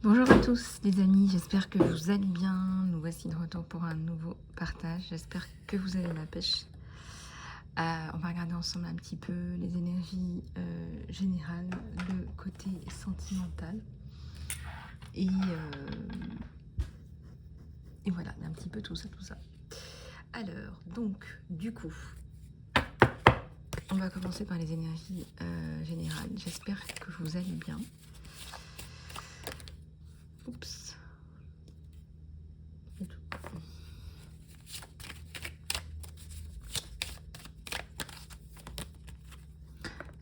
Bonjour à tous les amis, j'espère que vous allez bien. Nous voici de retour pour un nouveau partage. J'espère que vous avez la pêche. On va regarder ensemble un petit peu les énergies générales, le côté sentimental. Et voilà, un petit peu tout ça. Alors, donc, du coup, on va commencer par les énergies générales. J'espère que vous allez bien. Oups.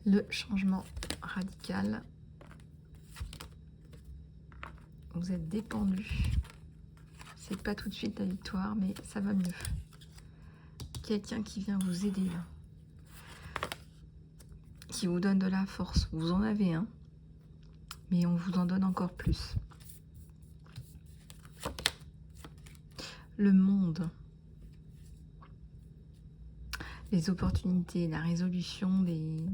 Le changement radical. Vous êtes dépendu. C'est pas tout de suite la victoire, mais ça va mieux. Quelqu'un qui vient vous aider là. Qui vous donne de la force. Vous en avez un, mais on vous en donne encore plus. Le monde. Les opportunités, la résolution des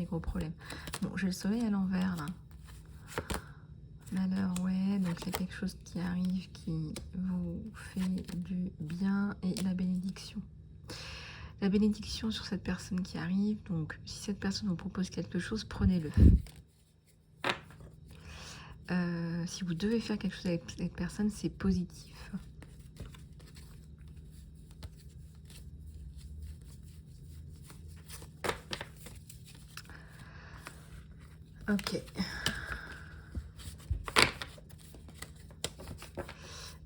gros problèmes. Bon, j'ai le soleil à l'envers là. Malheur, ouais, donc il y a quelque chose qui arrive qui vous fait du bien et la bénédiction. La bénédiction sur cette personne qui arrive, donc si cette personne vous propose quelque chose, prenez-le. Si vous devez faire quelque chose avec cette personne, c'est positif. Ok.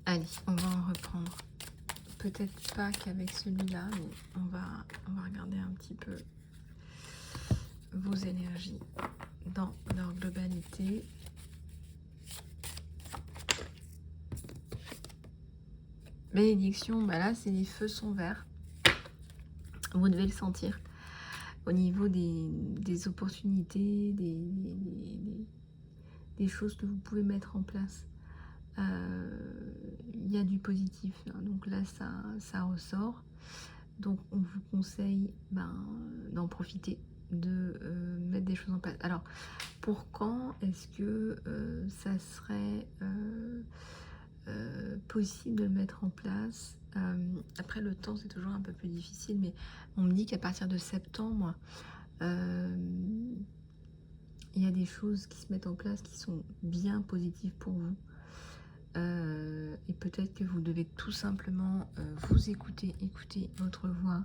Allez, on va en reprendre. Peut-être pas qu'avec celui-là, mais on va regarder un petit peu vos énergies dans leur globalité. Bénédiction, bah là, c'est les feux sont verts. Vous devez le sentir. Au niveau des opportunités, des choses que vous pouvez mettre en place. Il y a du positif, hein. Donc là ça ressort, donc on vous conseille d'en profiter, de mettre des choses en place. Alors pour quand est-ce que ça serait possible de le mettre en place? Après le temps c'est toujours un peu plus difficile, mais on me dit qu'à partir de septembre il y a des choses qui se mettent en place qui sont bien positives pour vous. Et peut-être que vous devez tout simplement vous écouter votre voix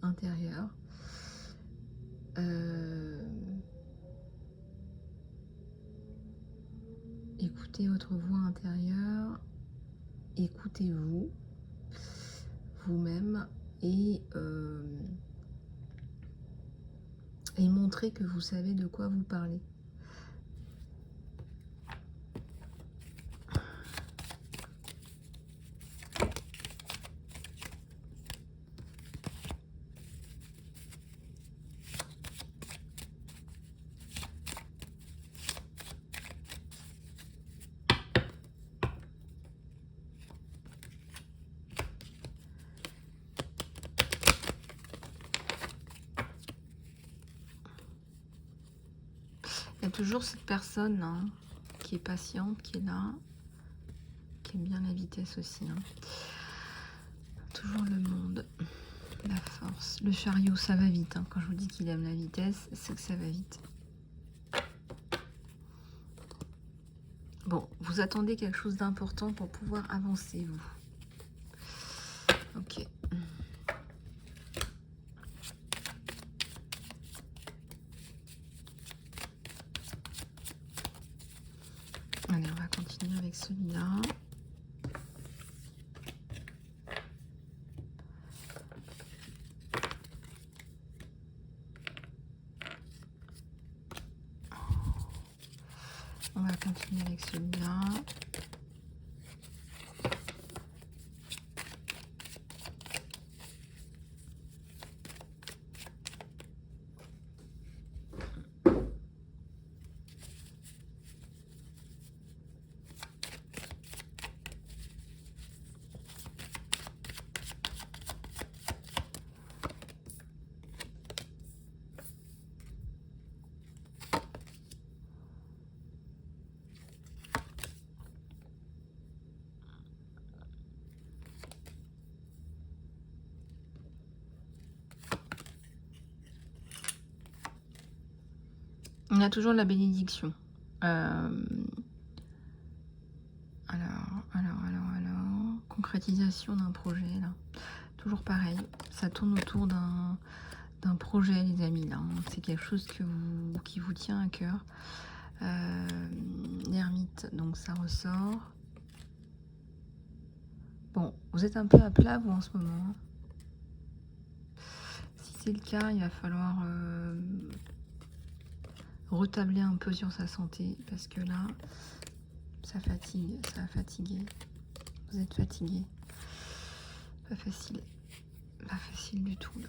intérieure. Écoutez votre voix intérieure, écoutez-vous, vous-même, et montrez que vous savez de quoi vous parlez. Il y a toujours cette personne hein, qui est patiente, qui est là, qui aime bien la vitesse aussi. Hein. Toujours le monde, la force. Le chariot, ça va vite. Hein. Quand je vous dis qu'il aime la vitesse, c'est que ça va vite. Bon, vous attendez quelque chose d'important pour pouvoir avancer, vous. Ok. Allez, on va continuer avec celui-là. On va continuer avec celui-là. On a toujours la bénédiction. Euh, alors, concrétisation d'un projet, là. Toujours pareil, ça tourne autour d'un projet, les amis, là. C'est quelque chose qui vous tient à cœur. L'ermite, donc ça ressort. Bon, vous êtes un peu à plat, vous, en ce moment. Si c'est le cas, il va falloir retabler un peu sur sa santé, parce que là, ça fatigue, ça a fatigué. Vous êtes fatigué. Pas facile. Pas facile du tout, là.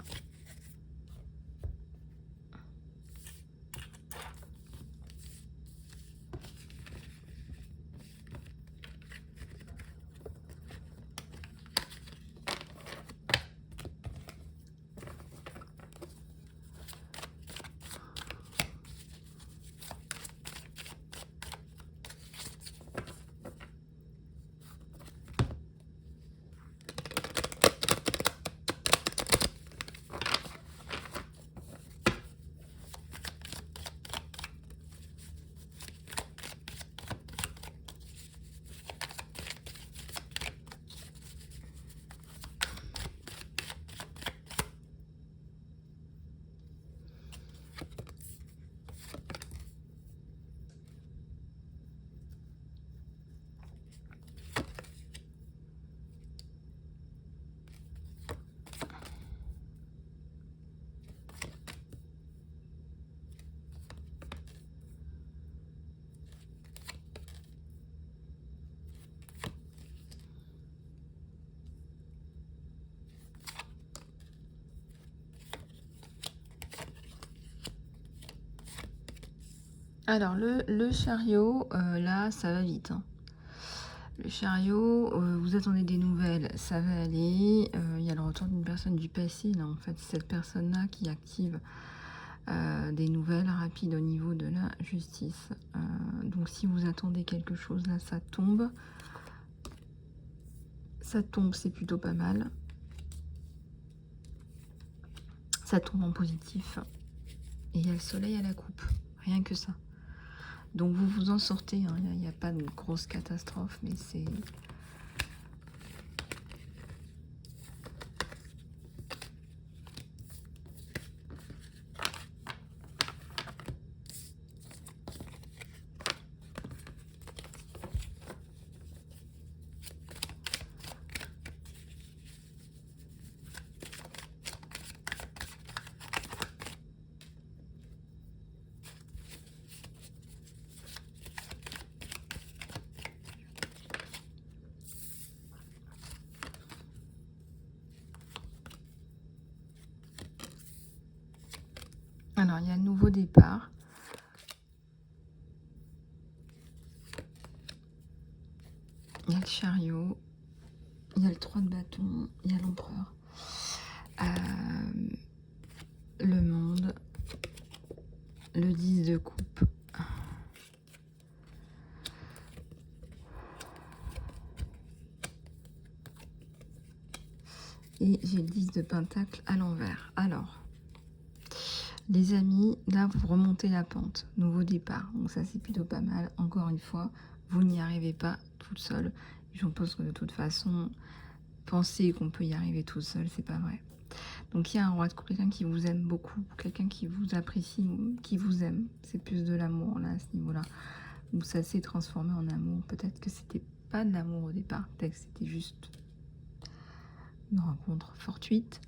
Alors, le chariot, là, ça va vite, hein. Le chariot, vous attendez des nouvelles, ça va aller. Il y a le retour d'une personne du passé, là, en fait. Cette personne-là qui active des nouvelles rapides au niveau de la justice. Donc, si vous attendez quelque chose, là, ça tombe. Ça tombe, c'est plutôt pas mal. Ça tombe en positif. Et il y a le soleil à la coupe. Rien que ça. Donc vous vous en sortez, hein. Il n'y a pas de grosse catastrophe, mais c'est... Alors, il y a un nouveau départ. Il y a le chariot. Il y a le 3 de bâton. Il y a l'empereur. Le monde. Le 10 de coupe. Et j'ai le 10 de pentacle à l'envers. Alors, les amis, là, vous remontez la pente. Nouveau départ. Donc ça, c'est plutôt pas mal. Encore une fois, vous n'y arrivez pas toute seule. Je pense que de toute façon, penser qu'on peut y arriver tout seul, c'est pas vrai. Donc il y a un roi de coupe, quelqu'un qui vous aime beaucoup, quelqu'un qui vous apprécie, qui vous aime. C'est plus de l'amour, là, à ce niveau-là. Donc ça s'est transformé en amour. Peut-être que c'était pas de l'amour au départ. Peut-être que c'était juste une rencontre fortuite.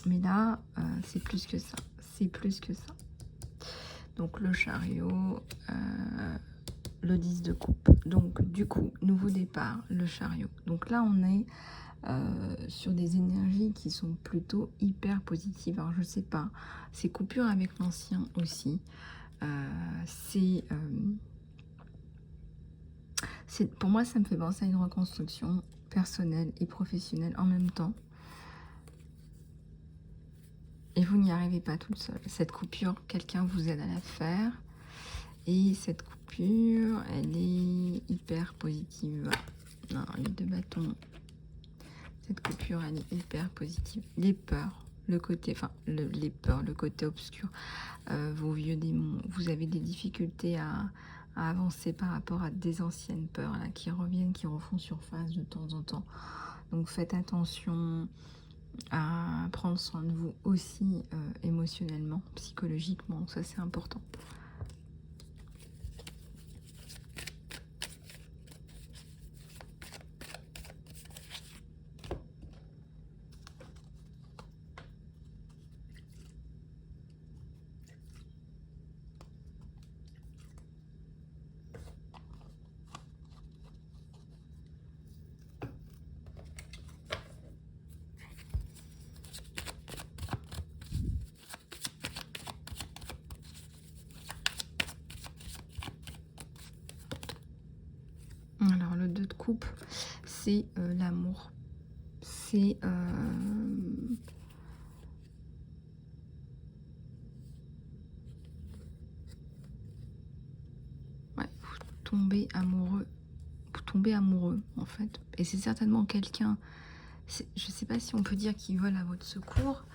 Mais là, c'est plus que ça. C'est plus que ça. Donc le chariot, le 10 de coupe. Donc du coup, nouveau départ, le chariot. Donc là, on est sur des énergies qui sont plutôt hyper positives. Alors je sais pas, c'est coupure avec l'ancien aussi. Pour moi, ça me fait penser à une reconstruction personnelle et professionnelle en même temps. Et vous n'y arrivez pas toute seule. Cette coupure, quelqu'un vous aide à la faire. Et cette coupure, elle est hyper positive. Non, les 2 bâtons. Cette coupure, elle est hyper positive. Les peurs. le côté, enfin les peurs, le côté obscur, vos vieux démons. Vous avez des difficultés à avancer par rapport à des anciennes peurs là, qui reviennent, qui refont surface de temps en temps. Donc faites attention à prendre soin de vous aussi émotionnellement, psychologiquement, ça c'est important. Alors le 2 de coupe, c'est l'amour. C'est ouais, vous tombez amoureux en fait. Et c'est certainement quelqu'un, je sais pas si on peut dire qu'il vole à votre secours,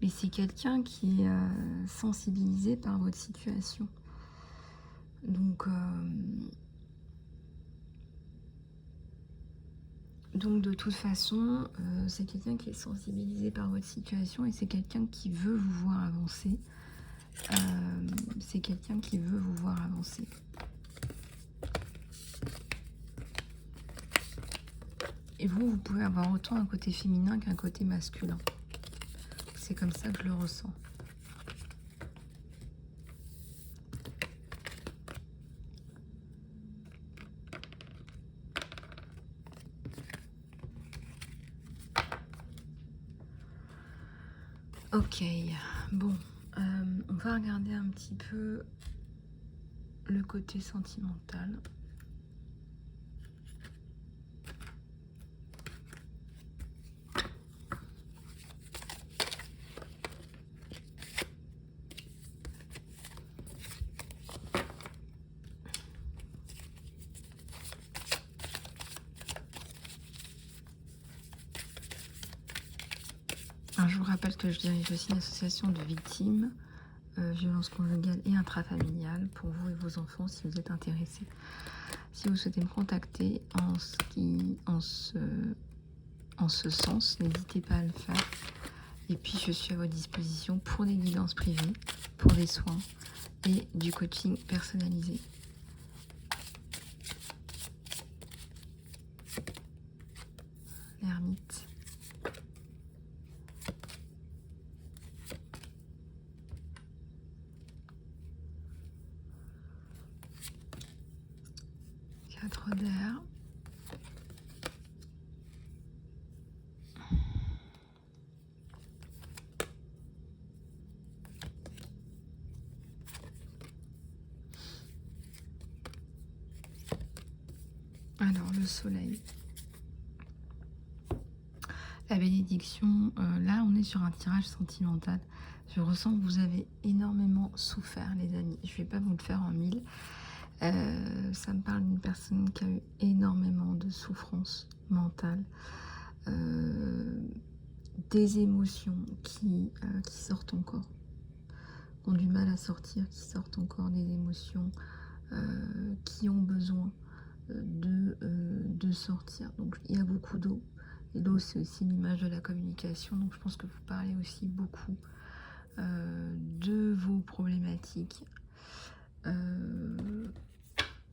mais c'est quelqu'un qui est sensibilisé par votre situation. Donc de toute façon, c'est quelqu'un qui est sensibilisé par votre situation et c'est quelqu'un qui veut vous voir avancer. C'est quelqu'un qui veut vous voir avancer. Et vous pouvez avoir autant un côté féminin qu'un côté masculin. C'est comme ça que je le ressens. Ok, bon, on va regarder un petit peu le côté sentimental. Alors, je vous rappelle que je dirige aussi une association de victimes, violences conjugales et intrafamiliales pour vous et vos enfants si vous êtes intéressés. Si vous souhaitez me contacter en ce sens, n'hésitez pas à le faire. Et puis je suis à votre disposition pour des guidances privées, pour des soins et du coaching personnalisé. L'ermite. Quatre d'air. Alors, le soleil. La bénédiction, là, on est sur un tirage sentimental. Je ressens que vous avez énormément souffert, les amis. Je ne vais pas vous le faire en mille. Ça me parle d'une personne qui a eu énormément de souffrance mentale. Des émotions qui sortent encore. Qui ont du mal à sortir, qui sortent encore, des émotions qui ont besoin de sortir. Donc il y a beaucoup d'eau. Et l'eau, c'est aussi l'image de la communication. Donc je pense que vous parlez aussi beaucoup de vos problématiques.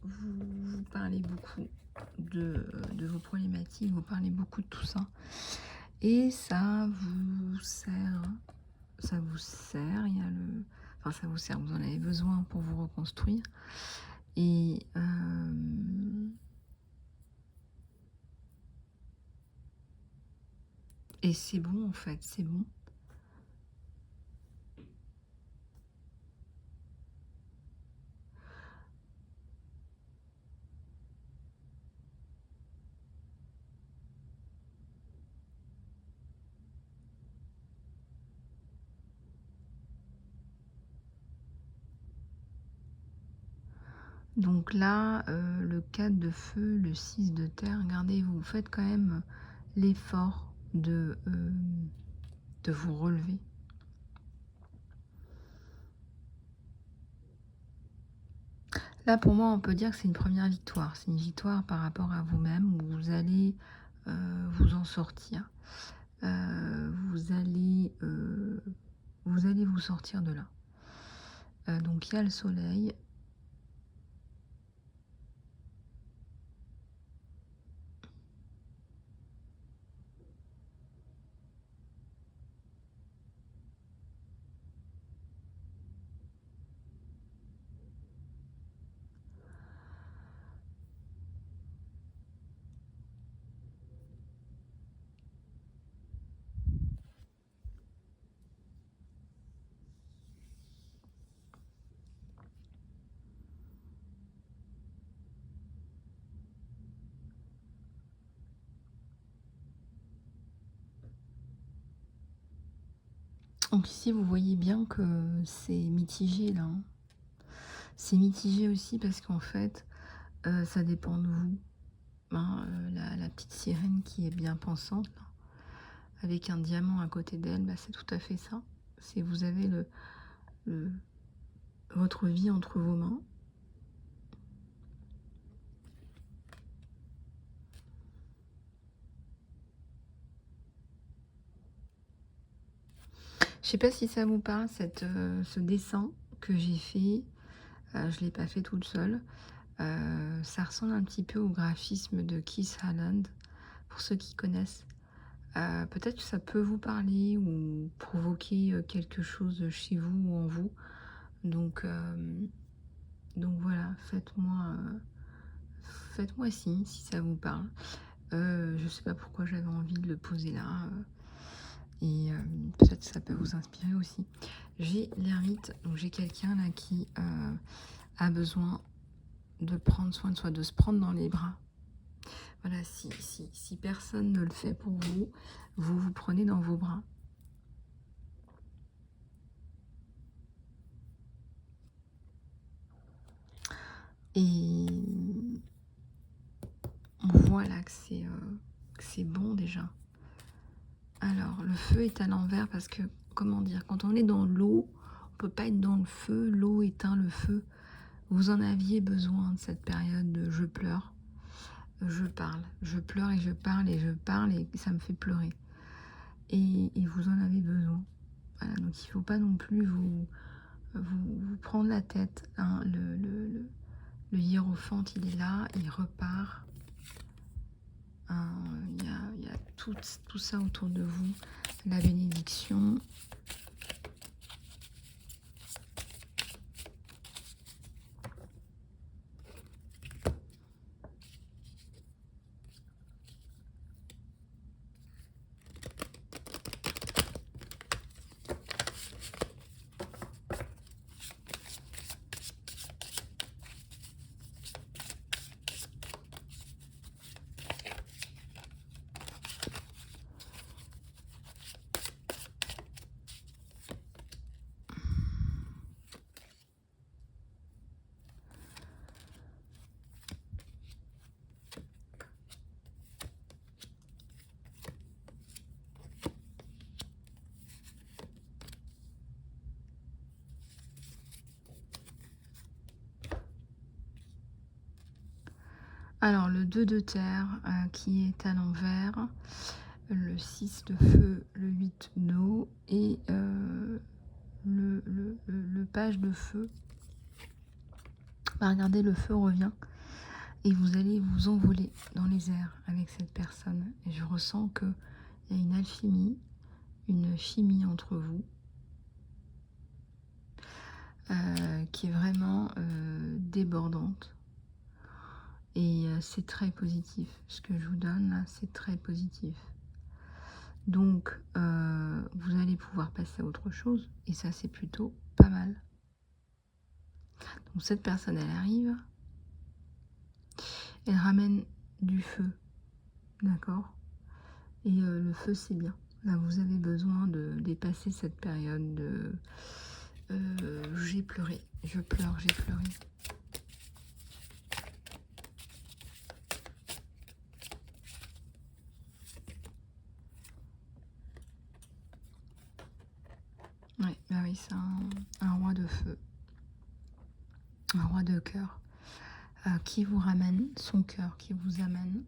Vous parlez beaucoup de vos problématiques, vous parlez beaucoup de tout ça. Et ça vous sert, il y a le... Enfin, ça vous sert, vous en avez besoin pour vous reconstruire. Et c'est bon, en fait, c'est bon. Donc là, le 4 de feu, le 6 de terre, regardez, vous faites quand même l'effort de de vous relever. Là, pour moi, on peut dire que c'est une première victoire. C'est une victoire par rapport à vous-même où vous allez vous en sortir. Vous allez vous sortir de là. Donc, il y a le soleil. Donc ici, vous voyez bien que c'est mitigé là, hein. C'est mitigé aussi parce qu'en fait, ça dépend de vous, hein. La petite sirène qui est bien pensante là, avec un diamant à côté d'elle, bah, c'est tout à fait ça. C'est vous avez le votre vie entre vos mains. Je sais pas si ça vous parle, ce dessin que j'ai fait. Je l'ai pas fait toute seule. Ça ressemble un petit peu au graphisme de Keith Haland, pour ceux qui connaissent. Peut-être que ça peut vous parler ou provoquer quelque chose chez vous ou en vous. Donc, voilà, faites-moi signe si ça vous parle. Je sais pas pourquoi j'avais envie de le poser là. Et peut-être que ça peut vous inspirer aussi. J'ai l'ermite, donc j'ai quelqu'un là qui a besoin de prendre soin de soi, de se prendre dans les bras. Voilà, si personne ne le fait pour vous, vous vous prenez dans vos bras. Et voilà que c'est bon déjà. Alors, le feu est à l'envers parce que, comment dire, quand on est dans l'eau, on peut pas être dans le feu, l'eau éteint le feu. Vous en aviez besoin de cette période de je pleure, je parle, je pleure et je parle et je parle et ça me fait pleurer. Et vous en avez besoin. Voilà, donc il ne faut pas non plus vous prendre la tête, hein. Le hiérophante, il est là, il repart. Hein, il y a tout ça autour de vous. La bénédiction. Alors, le 2 de terre qui est à l'envers, le 6 de feu, le 8 d'eau et le page de feu. Bah, regardez, le feu revient et vous allez vous envoler dans les airs avec cette personne. Et je ressens qu'il y a une alchimie, une chimie entre vous qui est vraiment débordante. Et c'est très positif. Ce que je vous donne là, c'est très positif. Donc, vous allez pouvoir passer à autre chose. Et ça, c'est plutôt pas mal. Donc, cette personne, elle arrive. Elle ramène du feu. D'accord? Et le feu, c'est bien. Là, vous avez besoin de dépasser cette période de j'ai pleuré, je pleure, j'ai pleuré. un roi de cœur, qui vous ramène son cœur, qui vous amène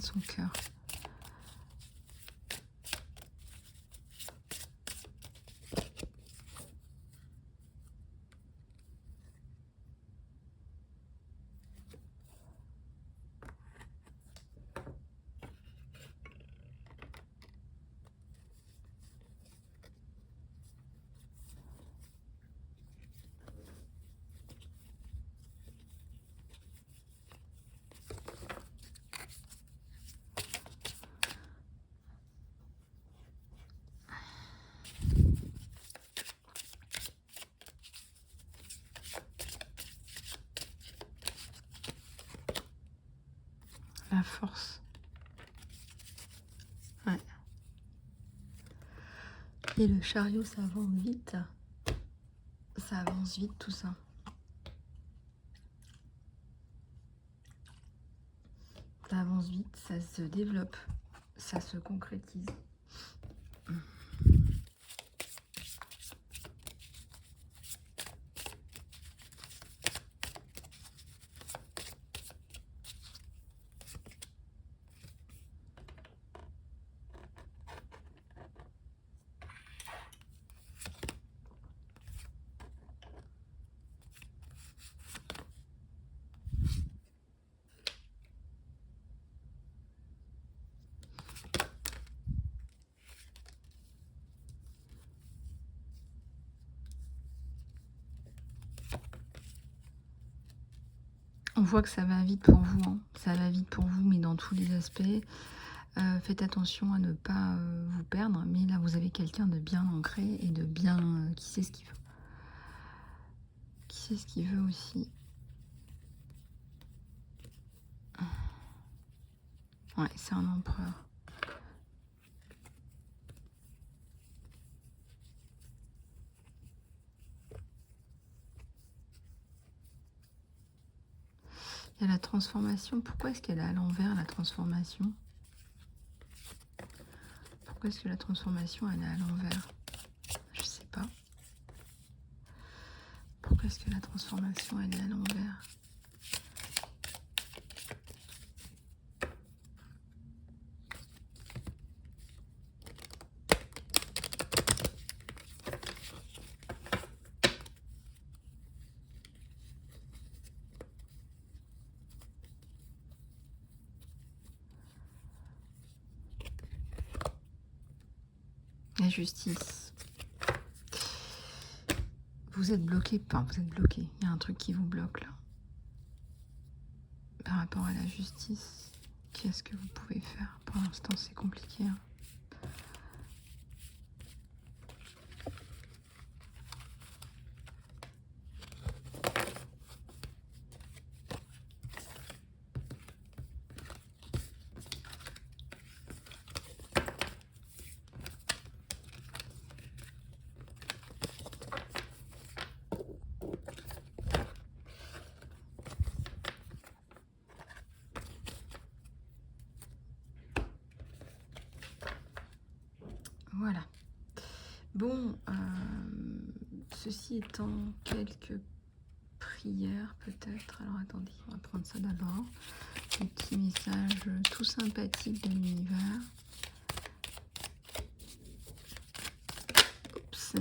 son cœur. La force. Ouais. Et le chariot, ça avance vite. Ça avance vite tout ça. Ça avance vite, ça se développe, ça se concrétise. On voit que ça va vite pour vous, hein. Ça va vite pour vous, mais dans tous les aspects. Faites attention à ne pas vous perdre, mais là vous avez quelqu'un de bien ancré et de bien qui sait ce qu'il veut. Qui sait ce qu'il veut aussi. Ouais, c'est un empereur. Il y a la transformation. Pourquoi est-ce qu'elle est à l'envers, la transformation? Pourquoi est-ce que la transformation, elle est à l'envers? Je sais pas. Pourquoi est-ce que la transformation, elle est à l'envers? La justice. Vous êtes bloqué, enfin vous êtes bloqué. Il y a un truc qui vous bloque là. Par rapport à la justice, qu'est-ce que vous pouvez faire? Pour l'instant, c'est compliqué, hein. Voilà. Bon, ceci étant, quelques prières peut-être. Alors attendez, on va prendre ça d'abord. Des petits messages tout sympathiques de l'univers. Oups.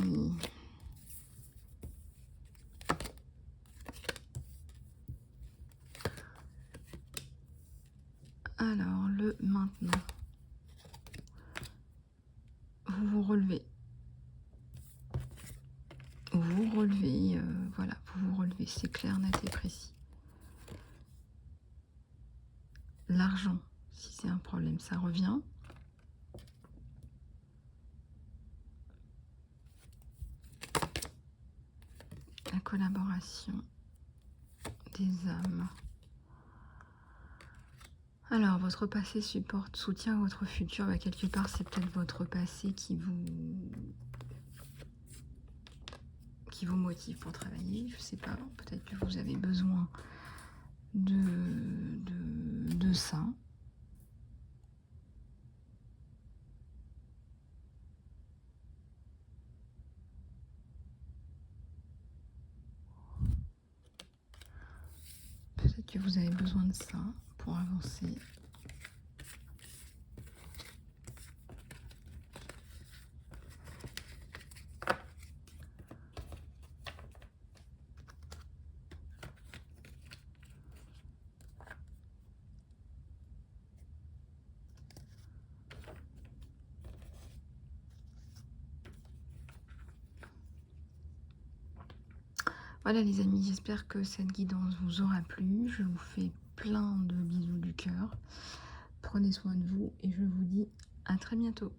Alors, le maintenant. Vous vous relevez. Vous relevez, voilà, vous vous relevez, c'est clair, net et précis. L'argent, si c'est un problème, ça revient. La collaboration des âmes. Alors, votre passé soutient votre futur. Bah, quelque part, c'est peut-être votre passé qui vous motive pour travailler. Je sais pas, peut-être que vous avez besoin de ça. que vous avez besoin de ça pour avancer. Voilà les amis, j'espère que cette guidance vous aura plu. Je vous fais plein de bisous du cœur. Prenez soin de vous et je vous dis à très bientôt.